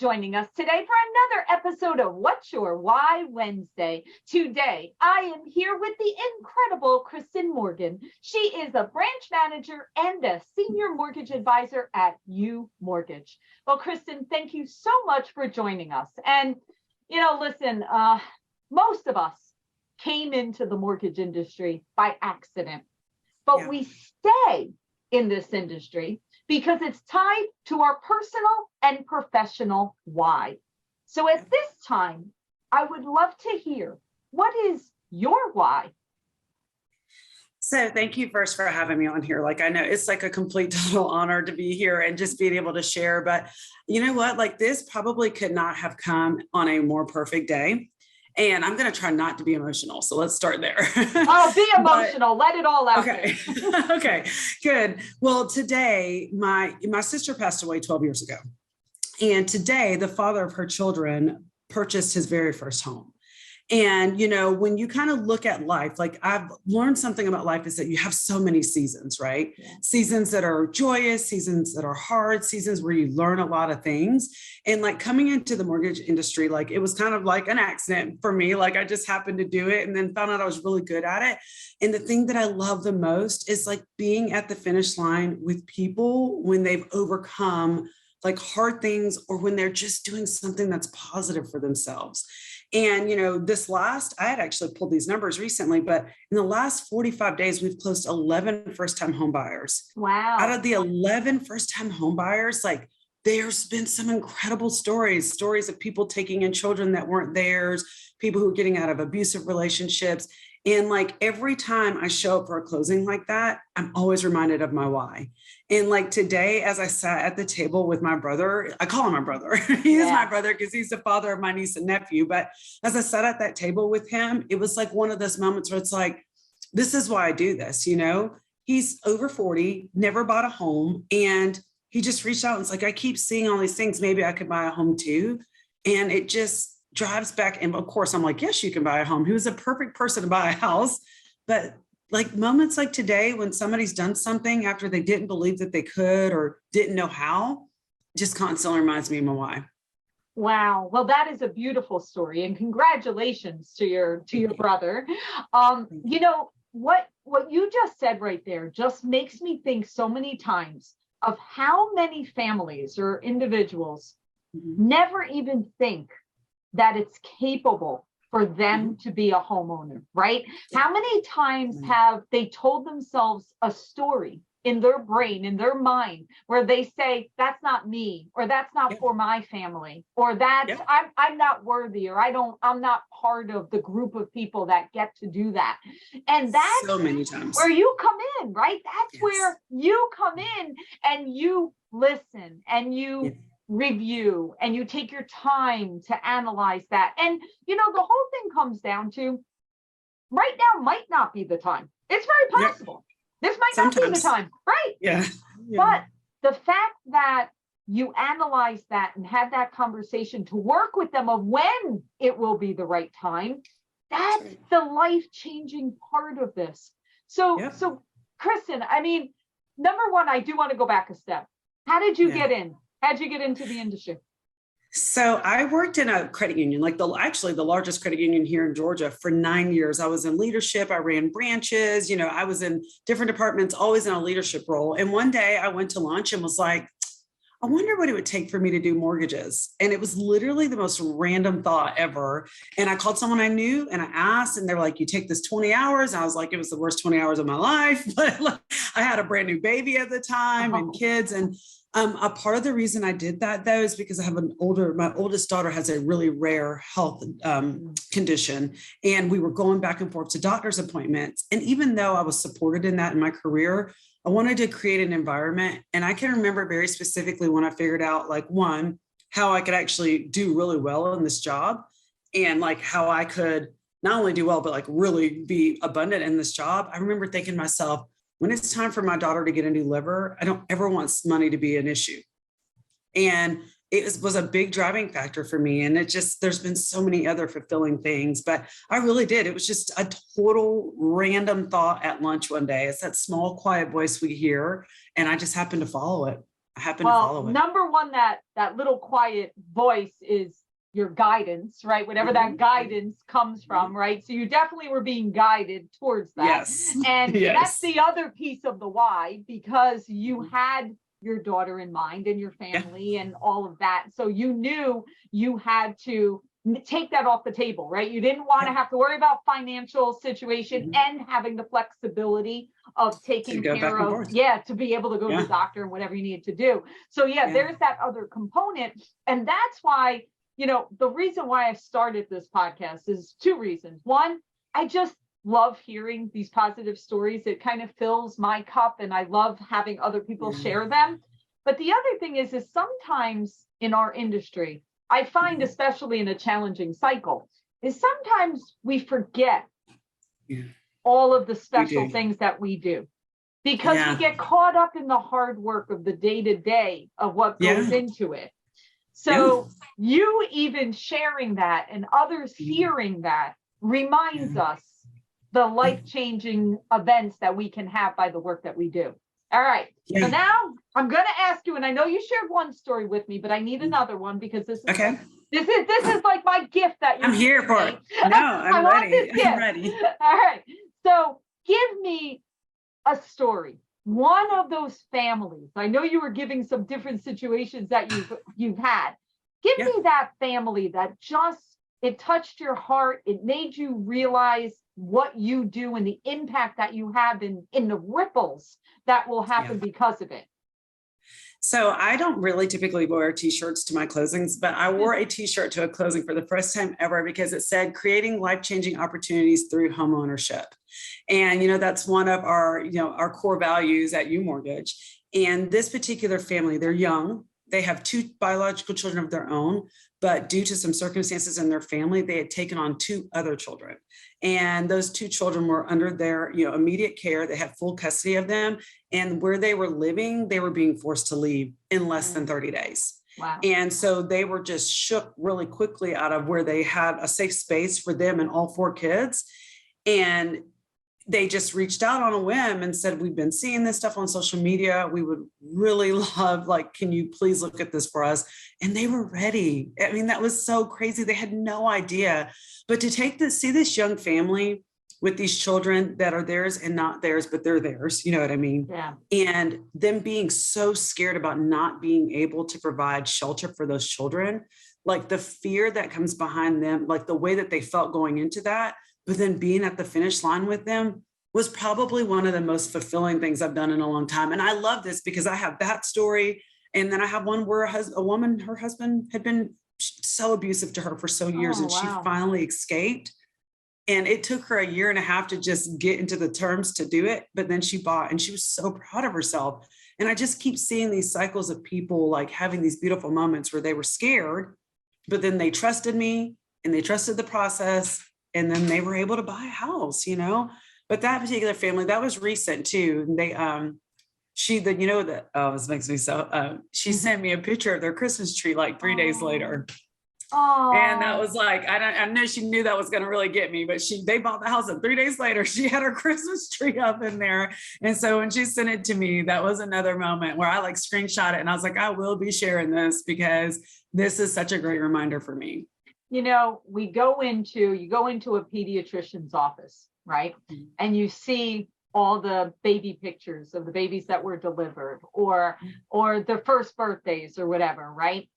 joining us today for another episode of What's Your Why Wednesday. Today, I am here with the incredible Kristen Morgan. She is a branch manager and a senior mortgage advisor at UMortgage. Well, Kristen, thank you so much for joining us. And, listen, most of us came into the mortgage industry by accident, but we stay in this industry because it's tied to our personal and professional why. So at this time, I would love to hear, what is your why? So thank you first for having me on here. I know it's like a complete total honor to be here and just being able to share. But you know what? This probably could not have come on a more perfect day. And I'm going to try not to be emotional. So let's start there. Oh, be emotional. Let it all out. Okay. Okay, good. Well, today, my sister passed away 12 years ago. And today, the father of her children purchased his very first home. And, when you kind of look at life, I've learned something about life is that you have so many seasons, right? Yeah. Seasons that are joyous, seasons that are hard, seasons where you learn a lot of things. And coming into the mortgage industry, it was kind of like an accident for me. I just happened to do it and then found out I was really good at it. And the thing that I love the most is being at the finish line with people when they've overcome hard things or when they're just doing something that's positive for themselves. And, I had actually pulled these numbers recently, but in the last 45 days, we've closed 11 first-time home buyers. Wow. Out of the 11 first-time home buyers, there's been some incredible stories of people taking in children that weren't theirs, people who are getting out of abusive relationships. And every time I show up for a closing like that, I'm always reminded of my why. And today, as I sat at the table with my brother, I call him my brother. He is my brother because he's the father of my niece and nephew. But as I sat at that table with him, it was one of those moments where it's this is why I do this. He's over 40, never bought a home. And he just reached out and it's I keep seeing all these things. Maybe I could buy a home too. And it just drives back. And of course, I'm yes, you can buy a home. He was a perfect person to buy a house. But moments like today, when somebody's done something after they didn't believe that they could or didn't know how, just constantly reminds me of my why. Wow. Well, that is a beautiful story. And congratulations to your brother. What you just said right there just makes me think so many times of how many families or individuals never even think that it's capable for them to be a homeowner, right? How many times have they told themselves a story in their brain, in their mind, where they say, that's not me, or that's not for my family, or that's, I'm not worthy, or I'm not part of the group of people that get to do that. And that's so many times where you come in, right? That's where you come in and you listen and you review and you take your time to analyze that. And the whole thing comes down to right now might not be the time. It's very possible. This might not be the time, right? Yeah. But the fact that you analyze that and have that conversation to work with them of when it will be the right time, that's the life-changing part of this. So Kristen, number one, I do want to go back a step. How did you get in? How'd you get into the industry? So I worked in a credit union, the largest credit union here in Georgia for 9 years. I was in leadership. I ran branches. I was in different departments, always in a leadership role. And one day I went to lunch and was I wonder what it would take for me to do mortgages. And it was literally the most random thought ever. And I called someone I knew and I asked, and they were you take this 20 hours. And I was it was the worst 20 hours of my life. But I had a brand new baby at the time and kids. And a part of the reason I did that, though, is because I have my oldest daughter has a really rare health condition. And we were going back and forth to doctor's appointments. And even though I was supported in that in my career, I wanted to create an environment. And I can remember very specifically when I figured out, one, how I could actually do really well in this job and how I could not only do well, but really be abundant in this job. I remember thinking to myself, when it's time for my daughter to get a new liver, I don't ever want money to be an issue. And it was a big driving factor for me. And there's been so many other fulfilling things, but I really did. It was just a total random thought at lunch one day. It's that small, quiet voice we hear. And I just happened to follow it. I happen to follow it. Number one, that little quiet voice is your guidance, right? Whatever that guidance comes from, right? So you definitely were being guided towards that. Yes. And Yes. that's the other piece of the why, because you had your daughter in mind and your family and all of that. So you knew you had to take that off the table, right? You didn't want to have to worry about financial situation and having the flexibility of taking care of, to be able to go to the doctor and whatever you needed to do. So there's that other component. And that's why, the reason why I started this podcast is two reasons. One, I just love hearing these positive stories. It kind of fills my cup and I love having other people share them. But the other thing is sometimes in our industry, I find, especially in a challenging cycle, is sometimes we forget all of the special things that we do because we get caught up in the hard work of the day-to-day of what goes into it. So you even sharing that and others hearing that reminds us the life-changing events that we can have by the work that we do. All right. So now I'm going to ask you, and I know you shared one story with me, but I need another one because this is this is like my gift that I'm here for it. No, I'm ready. I'm ready. All right. So give me a story. One of those families. I know you were giving some different situations that you've had. Give me that family that just, it touched your heart. It made you realize what you do and the impact that you have in the ripples that will happen because of it. So I don't really typically wear t-shirts to my closings, but I wore a t-shirt to a closing for the first time ever because it said creating life-changing opportunities through homeownership. And, that's one of our, our core values at UMortgage. And this particular family, they're young. They have 2 biological children of their own, but due to some circumstances in their family, they had taken on 2 other children. And those 2 children were under their, immediate care. They had full custody of them. And where they were living, they were being forced to leave in less than 30 days. Wow. And so they were just shook really quickly out of where they had a safe space for them and all 4 kids. And they just reached out on a whim and said, we've been seeing this stuff on social media. We would really love, can you please look at this for us? And they were ready. I mean, that was so crazy. They had no idea. But to see this young family with these children that are theirs and not theirs, but they're theirs, you know what I mean? Yeah. And them being so scared about not being able to provide shelter for those children, the fear that comes behind them, the way that they felt going into that, but then being at the finish line with them was probably one of the most fulfilling things I've done in a long time. And I love this because I have that story. And then I have one where a woman, her husband had been so abusive to her for so years, and she finally escaped. And it took her 1.5 years to just get into the terms to do it. But then she bought, and she was so proud of herself. And I just keep seeing these cycles of people having these beautiful moments where they were scared, but then they trusted me and they trusted the process. And then they were able to buy a house, but that particular family, that was recent too. They, this makes me so, she sent me a picture of their Christmas tree 3 days later. And that was I know she knew that was going to really get me, but they bought the house, and 3 days later, she had her Christmas tree up in there. And so when she sent it to me, that was another moment where I screenshot it, and I was like, I will be sharing this because this is such a great reminder for me. You go into a pediatrician's office, right? And you see all the baby pictures of the babies that were delivered or their first birthdays or whatever, right?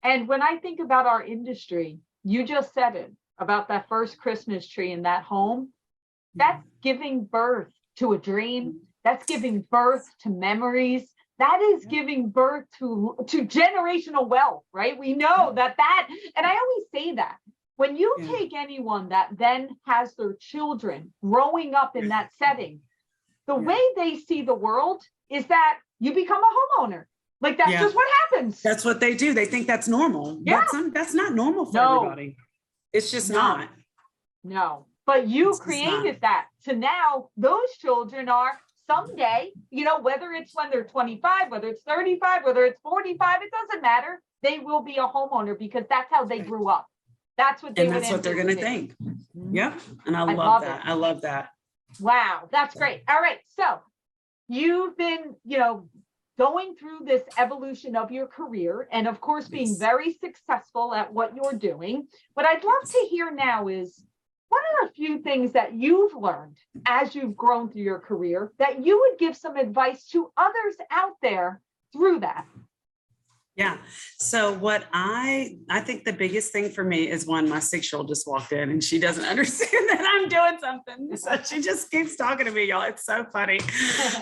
And when I think about our industry, you just said it about that first Christmas tree in that home. That's giving birth to a dream. That's giving birth to memories. That is giving birth to generational wealth, right? We know that, and I always say that when you take anyone that then has their children growing up in that setting, the way they see the world is that you become a homeowner. That's just what happens. That's what they do. They think that's normal. Yeah. That's not normal for everybody. It's just not. No, but you created that. So now those children are someday, whether it's when they're 25, whether it's 35, whether it's 45, it doesn't matter. They will be a homeowner because that's how they grew up. That's what they and that's what they're going to think. Yep. And I love that. I love that. Wow. That's great. All right. So you've been, going through this evolution of your career and of course being Yes. very successful at what you're doing. What I'd love to hear now is, what are a few things that you've learned as you've grown through your career that you would give some advice to others out there through that? Yeah. So what I think the biggest thing for me is, one, my 6-year-old just walked in and she doesn't understand that I'm doing something. So she just keeps talking to me, y'all. It's so funny.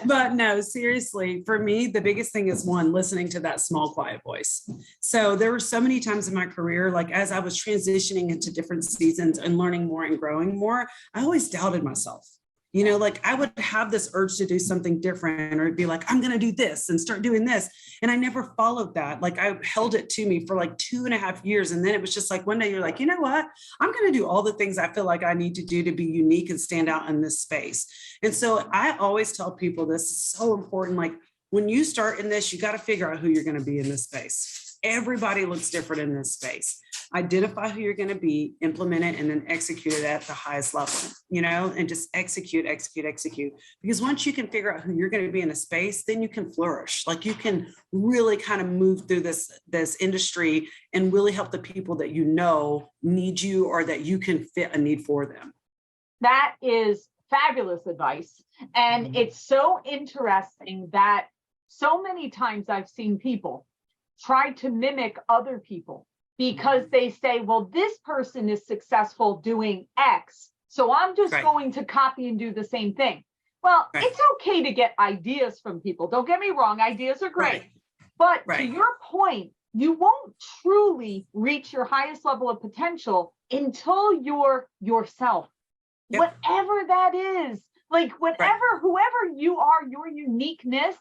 But no, seriously, for me, the biggest thing is, one, listening to that small, quiet voice. So there were so many times in my career, like as I was transitioning into different seasons and learning more and growing more, I always doubted myself. You know, like I would have this urge to do something different, or it'd be like, I'm going to do this and start doing this. And I never followed that. Like I held it to me for like 2.5 years. And then it was just like, one day you're like, you know what? I'm going to do all the things I feel like I need to do to be unique and stand out in this space. And so I always tell people, this is so important. Like when you start in this, you got to figure out who you're going to be in this space. Everybody looks different in this space. Identify who you're going to be, implement it, and then execute it at the highest level, you know, and just execute. Because once you can figure out who you're going to be in a space, then you can flourish. Like you can really kind of move through this industry and really help the people that you know need you, or that you can fit a need for them. That is fabulous advice. And it's so interesting that so many times I've seen people try to mimic other people because they say, well, this person is successful doing X, so I'm just going to copy and do the same thing. Well, it's okay to get ideas from people. Don't get me wrong. Ideas are great. But to your point, you won't truly reach your highest level of potential until you're yourself, whatever that is. Like whatever, whoever you are, your uniqueness,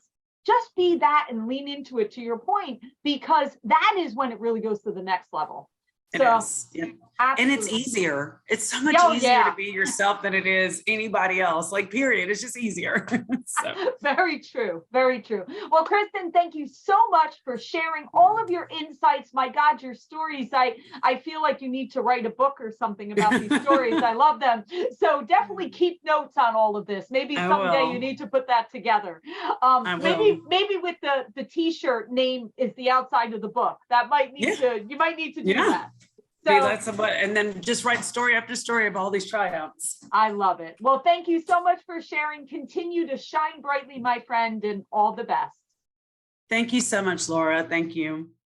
just be that and lean into it, to your point, because that is when it really goes to the next level. So, and it's easier. It's so much easier to be yourself than it is anybody else. Like, period. It's just easier. So. Very true. Very true. Well, Kristen, thank you so much for sharing all of your insights. My God, your stories. I feel like you need to write a book or something about these stories. I love them. So definitely keep notes on all of this. Maybe someday you need to put that together. Maybe with the t-shirt name is the outside of the book. That might need to, you might need to do that. So, and then just write story after story of all these tryouts. I love it. Well, thank you so much for sharing. Continue to shine brightly, my friend, and all the best. Thank you so much, Laura. Thank you.